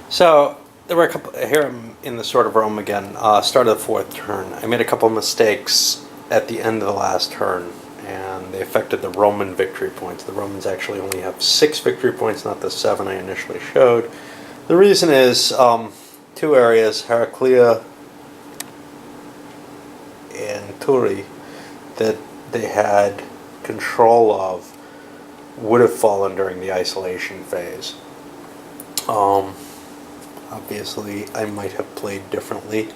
So there were a couple. Here I'm in the Sword of Rome again. Start of the fourth turn. I made a couple mistakes at the end of the last turn, and they affected the Roman victory points. The Romans actually only have 6 victory points, not the 7 I initially showed. The reason is two areas, Heraclea and Turi, that they had control of would have fallen during the isolation phase. Obviously, I might have played differently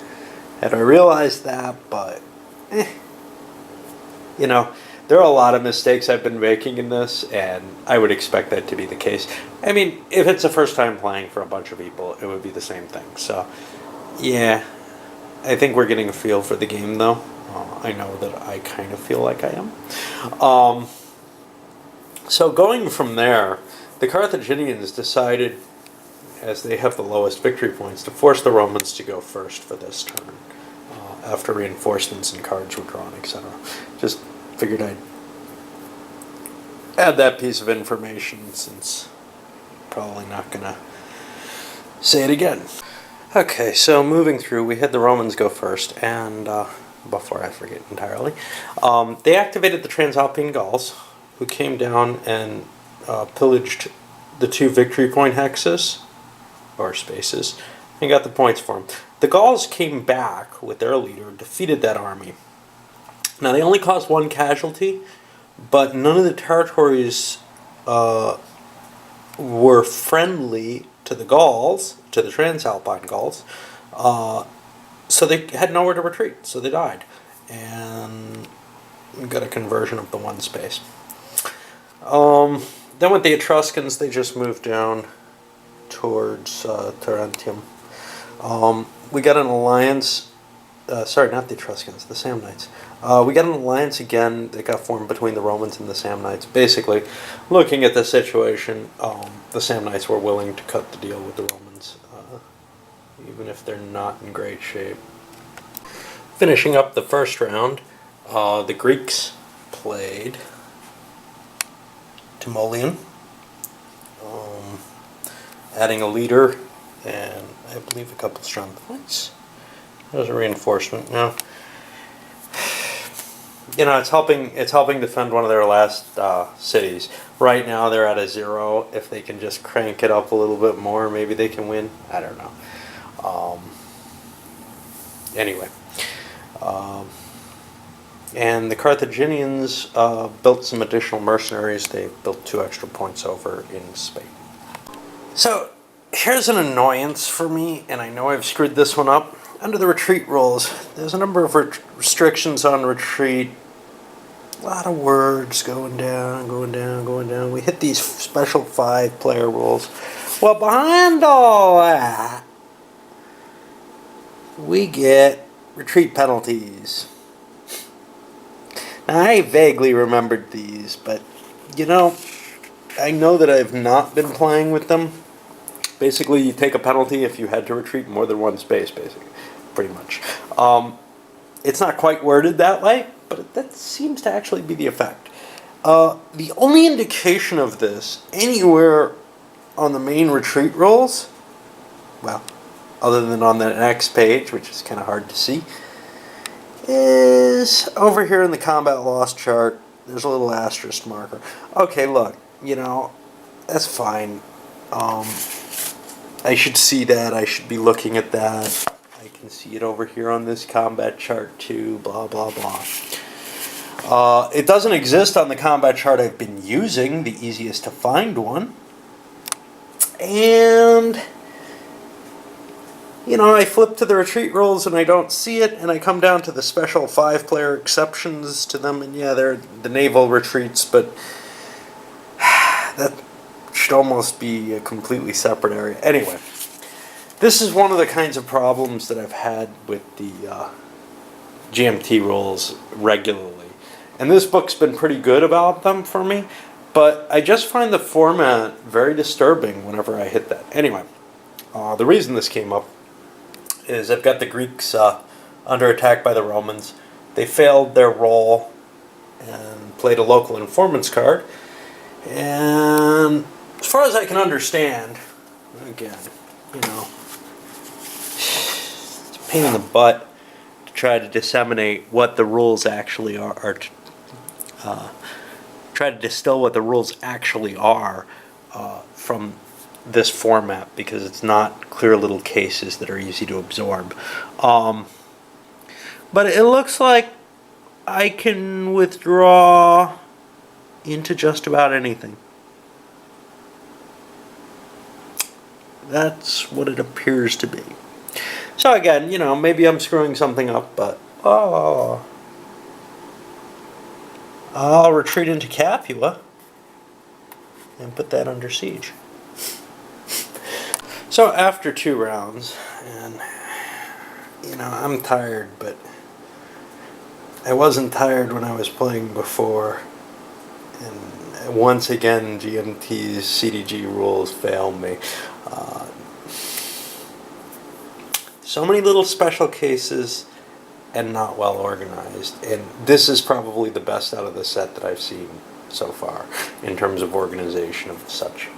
had I realized that, but, you know, there are a lot of mistakes I've been making in this, and I would expect that to be the case. I mean, if it's the first time playing for a bunch of people, it would be the same thing. So, yeah, I think we're getting a feel for the game, though. I know that I kind of feel like I am. So going from there, the Carthaginians decided, as they have the lowest victory points, to force the Romans to go first for this turn, after reinforcements and cards were drawn, etc. Just figured I'd add that piece of information, since I'm probably not going to say it again. Okay, so moving through, we had the Romans go first, and before I forget entirely, they activated the Transalpine Gauls, who came down and pillaged the 2 victory point hexes, or spaces, and got the points for them. The Gauls came back with their leader, defeated that army. Now, they only caused 1 casualty, but none of the territories were friendly to the Gauls, to the Transalpine Gauls, so they had nowhere to retreat, so they died. And we got a conversion of the 1 space. Then with the Etruscans, they just moved down towards Tarentum. We got an alliance, sorry, not the Etruscans, the Samnites. We got an alliance again that got formed between the Romans and the Samnites. Basically, looking at the situation, the Samnites were willing to cut the deal with the Romans, even if they're not in great shape. Finishing up the first round, the Greeks played Timoleon, adding a leader and I believe a couple strong points. There's a reinforcement now. You know, it's helping defend one of their last cities. Right now they're at a 0. If they can just crank it up a little bit more, maybe they can win. I don't know. Anyway. And the Carthaginians built some additional mercenaries. They built 2 extra points over in Spain. So, here's an annoyance for me, and I know I've screwed this one up. Under the retreat rules, there's a number of restrictions on retreat. A lot of words going down, going down, going down. We hit these special 5-player rules. Well, behind all that, we get retreat penalties. Now, I vaguely remembered these, but, you know, I know that I've not been playing with them. Basically, you take a penalty if you had to retreat more than 1 space, basically, pretty much. It's not quite worded that way, but that seems to actually be the effect. The only indication of this anywhere on the main retreat rules, well, other than on the next page, which is kind of hard to see, is over here in the combat loss chart. There's a little asterisk marker. Okay, look, you know, that's fine. I should see that. I should be looking at that. I can see it over here on this combat chart too, blah, blah, blah. It doesn't exist on the combat chart I've been using, the easiest to find one. And, you know, I flip to the retreat rules and I don't see it, and I come down to the special 5-player exceptions to them, and yeah, they're the naval retreats, but that should almost be a completely separate area. Anyway, this is one of the kinds of problems that I've had with the GMT rules regularly. And this book's been pretty good about them for me, but I just find the format very disturbing whenever I hit that. Anyway, the reason this came up is I've got the Greeks under attack by the Romans. They failed their role and played a local informants card. And as far as I can understand, again, you know, it's a pain in the butt to try to disseminate what the rules actually are, or try to distill what the rules actually are from this format, because it's not clear little cases that are easy to absorb. But it looks like I can withdraw into just about anything. That's what it appears to be. So again, you know, maybe I'm screwing something up, but I'll retreat into Capua and put that under siege. So after 2 rounds, and you know, I'm tired, but I wasn't tired when I was playing before. And once again, GMT's CDG rules failed me. So many little special cases and not well organized. And this is probably the best out of the set that I've seen so far in terms of organization of such.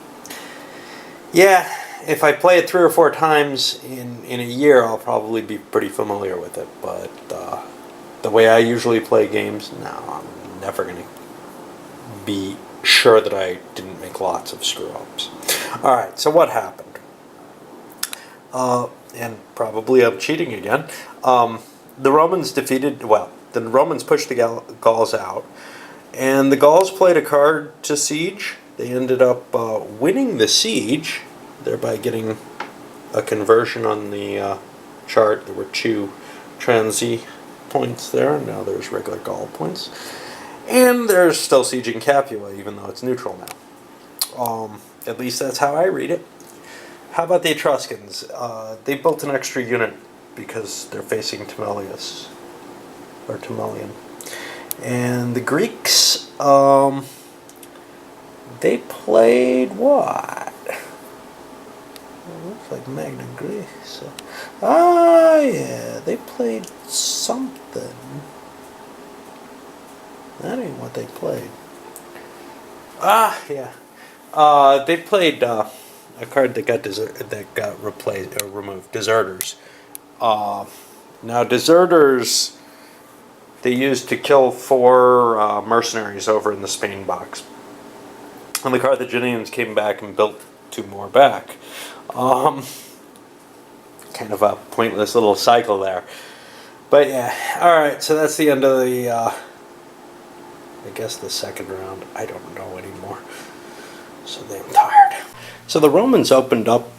Yeah, if I play it 3 or 4 times in a year, I'll probably be pretty familiar with it. But the way I usually play games, no, I'm never going to be sure that I didn't make lots of screw-ups. Alright, so what happened? And probably I'm cheating again. The Romans the Romans pushed the Gauls out, and the Gauls played a card to siege. They ended up winning the siege, thereby getting a conversion on the chart. There were 2 transi points there, and now there's regular Gaul points. And there's still sieging Capua, even though it's neutral now. At least that's how I read it. How about the Etruscans? They built an extra unit because they're facing Temelius, or Temelian. And the Greeks, they played what? It looks like Magna Graecia. Yeah, they played something. That ain't what they played. Yeah. They played a card that got replaced or removed. Deserters. Now deserters, they used to kill 4 mercenaries over in the Spain box. And the Carthaginians came back and built 2 more back. Kind of a pointless little cycle there. But yeah, alright, so that's the end of the, I guess the second round. I don't know anymore. So damn tired. So the Romans opened up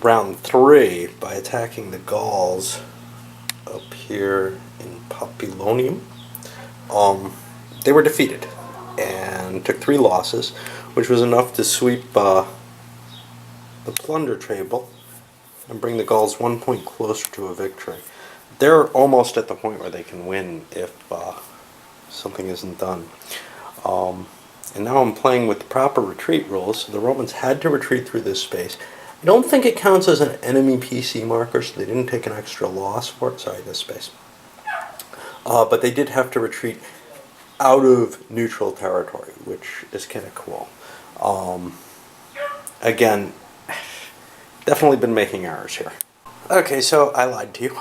round 3 by attacking the Gauls up here in Populonium. They were defeated and took 3 losses, which was enough to sweep the plunder table and bring the Gauls 1 point closer to a victory. They're almost at the point where they can win if something isn't done. And now I'm playing with the proper retreat rules, so the Romans had to retreat through this space. I don't think it counts as an enemy PC marker, so they didn't take an extra loss for it. Sorry, this space. But they did have to retreat out of neutral territory, which is kind of cool. Again, definitely been making errors here. Okay, so I lied to you.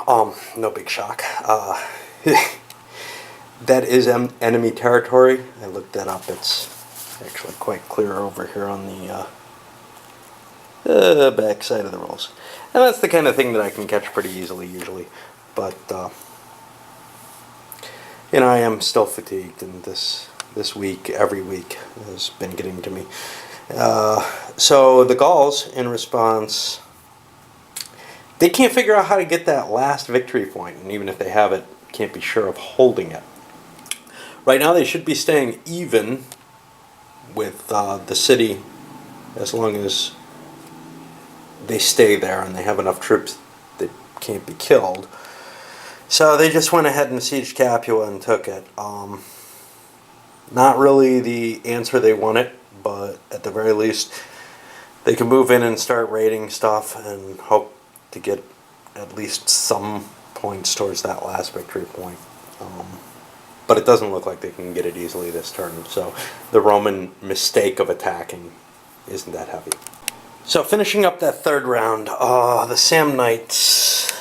No big shock. That is enemy territory. I looked that up. It's actually quite clear over here on the back side of the rules. And that's the kind of thing that I can catch pretty easily usually. But, you know, I am still fatigued, and this week, every week, has been getting to me. So the Gauls, in response, they can't figure out how to get that last victory point, and even if they have it, can't be sure of holding it. Right now they should be staying even with the city as long as they stay there and they have enough troops that can't be killed. So they just went ahead and sieged Capua and took it. Not really the answer they wanted, but at the very least they can move in and start raiding stuff and hope to get at least some points towards that last victory point. But it doesn't look like they can get it easily this turn, so the Roman mistake of attacking isn't that heavy. So finishing up that third round, the Samnites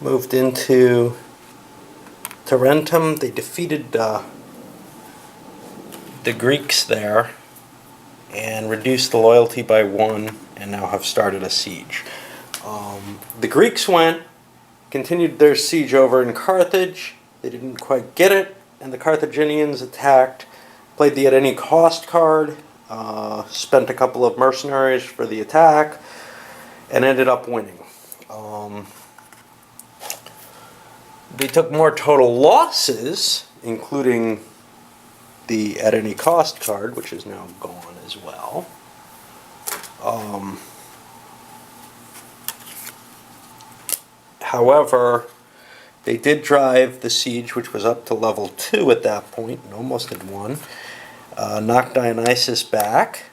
moved into Tarentum. They defeated the Greeks there and reduced the loyalty by 1, and now have started a siege. The Greeks continued their siege over in Carthage. They didn't quite get it, and the Carthaginians attacked, played the at any cost card, spent a couple of mercenaries for the attack, and ended up winning. They took more total losses, including the at any cost card, which is now gone as well. However, they did drive the siege, which was up to level 2 at that point, and almost had won. Knocked Dionysus back,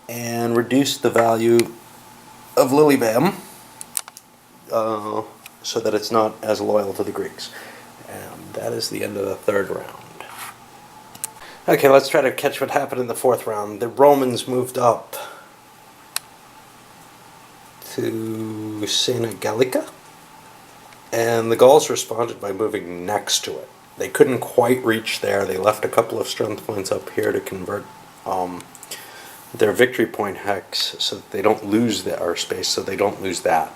and reduced the value of Lilybam, so that it's not as loyal to the Greeks. And that is the end of the third round. Okay, let's try to catch what happened in the fourth round. The Romans moved up to Sena Gallica, and the Gauls responded by moving next to it. They couldn't quite reach there. They left a couple of strength points up here to convert their victory point hex so that they don't lose the airspace, so they don't lose that.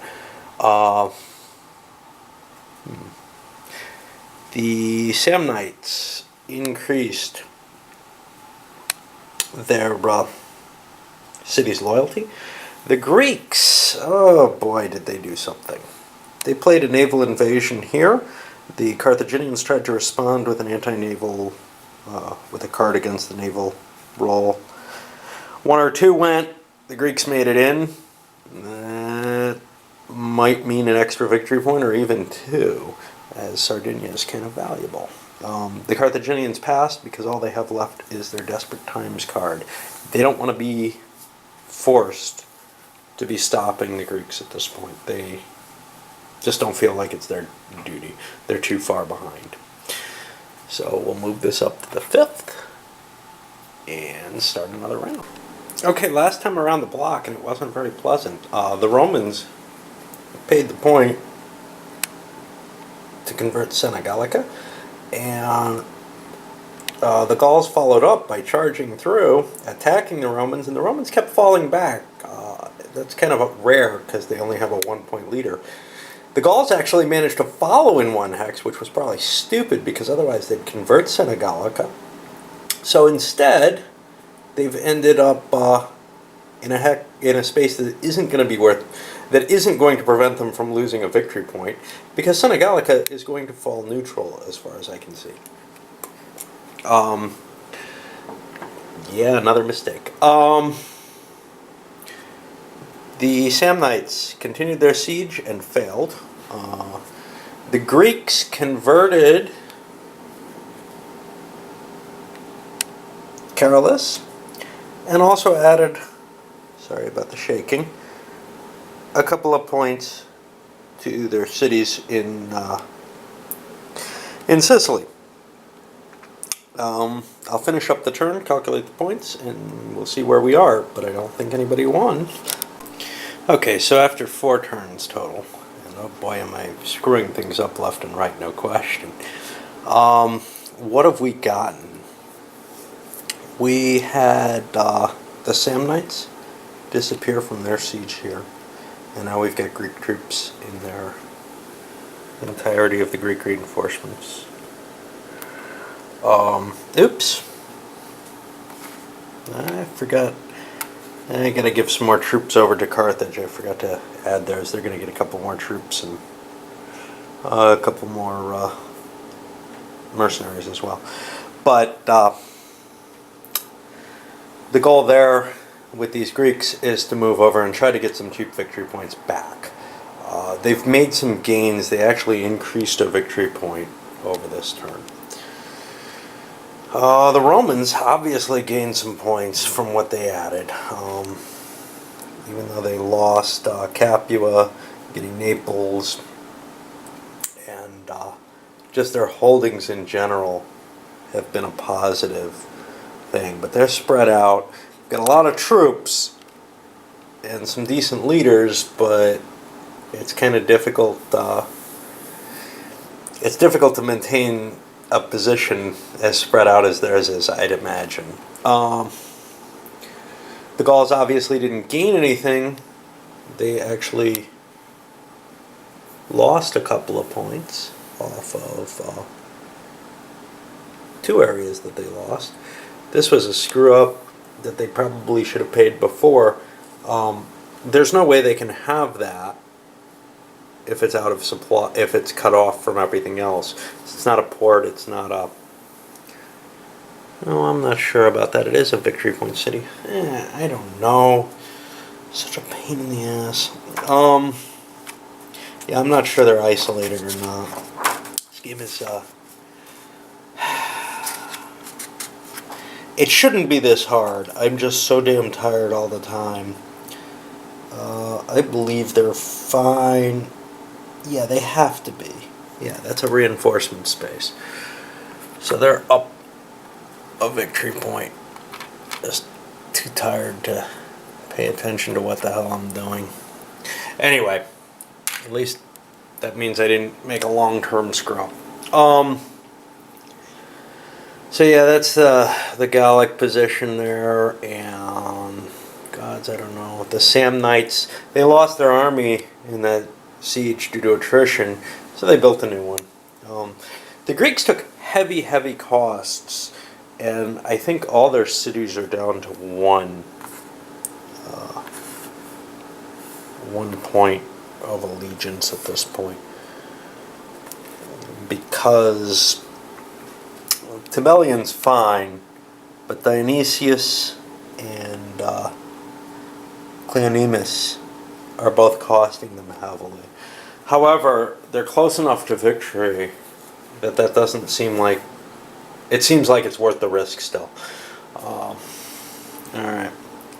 The Samnites increased their city's loyalty. The Greeks, oh boy, did they do something. They played a naval invasion here. The Carthaginians tried to respond with an anti-naval, with a card against the naval roll. 1 or 2 went. The Greeks made it in. That might mean an extra victory point, or even 2, as Sardinia is kind of valuable. The Carthaginians passed because all they have left is their Desperate Times card. They don't want to be forced to be stopping the Greeks at this point. They just don't feel like it's their duty. They're too far behind. So we'll move this up to the 5th and start another round. Okay, last time around the block, and it wasn't very pleasant. The Romans paid the point to convert Sena Gallica, and the Gauls followed up by charging through, attacking the Romans, and the Romans kept falling back. That's kind of rare because they only have a 1-point leader. The Gauls actually managed to follow in 1 hex, which was probably stupid because otherwise they'd convert Sena Gallica. So instead, they've ended up in a space that isn't going to prevent them from losing a victory point, because Sena Gallica is going to fall neutral as far as I can see. Yeah, another mistake. The Samnites continued their siege and failed. The Greeks converted Carolus, and also added, sorry about the shaking, a couple of points to their cities in Sicily. I'll finish up the turn, calculate the points, and we'll see where we are, but I don't think anybody won. Okay, so after 4 turns total, and oh boy am I screwing things up left and right, no question. What have we gotten? We had the Samnites disappear from their siege here, and now we've got Greek troops in their entirety of the Greek reinforcements. Oops. I forgot. I gotta give some more troops over to Carthage. I forgot to add theirs. They're gonna get a couple more troops and a couple more mercenaries as well. But the goal there with these Greeks is to move over and try to get some cheap victory points back. They've made some gains. They actually increased a victory point over this turn. The Romans obviously gained some points from what they added. Even though they lost Capua, getting Naples, and just their holdings in general have been a positive thing. But they're spread out, got a lot of troops, and some decent leaders, but it's kind of difficult. It's difficult to maintain a position as spread out as theirs is, I'd imagine. The Gauls obviously didn't gain anything. They actually lost a couple of points off of two areas that they lost. This was a screw up that they probably should have paid before. There's no way they can have that if it's out of supply, if it's cut off from everything else. It's not a port, it's not a... No, I'm not sure about that. It is a victory point city. I don't know. Such a pain in the ass. Yeah, I'm not sure they're isolated or not. This game is, it shouldn't be this hard. I'm just so damn tired all the time. I believe they're fine. Yeah, they have to be. Yeah, that's a reinforcement space. So they're up a victory point. Just too tired to pay attention to what the hell I'm doing. Anyway, at least that means I didn't make a long-term screw up. So yeah, that's the Gallic position there, and gods, I don't know. The Samnites, they lost their army in that siege due to attrition, so they built a new one. The Greeks took heavy costs, and I think all their cities are down to one point of allegiance at this point, because Tiberian's fine, but Dionysius and Cleonymus are both costing them heavily. However, they're close enough to victory that doesn't seem like... It seems like it's worth the risk still. Alright,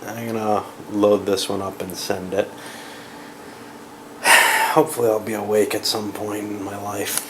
I'm gonna load this one up and send it. Hopefully I'll be awake at some point in my life.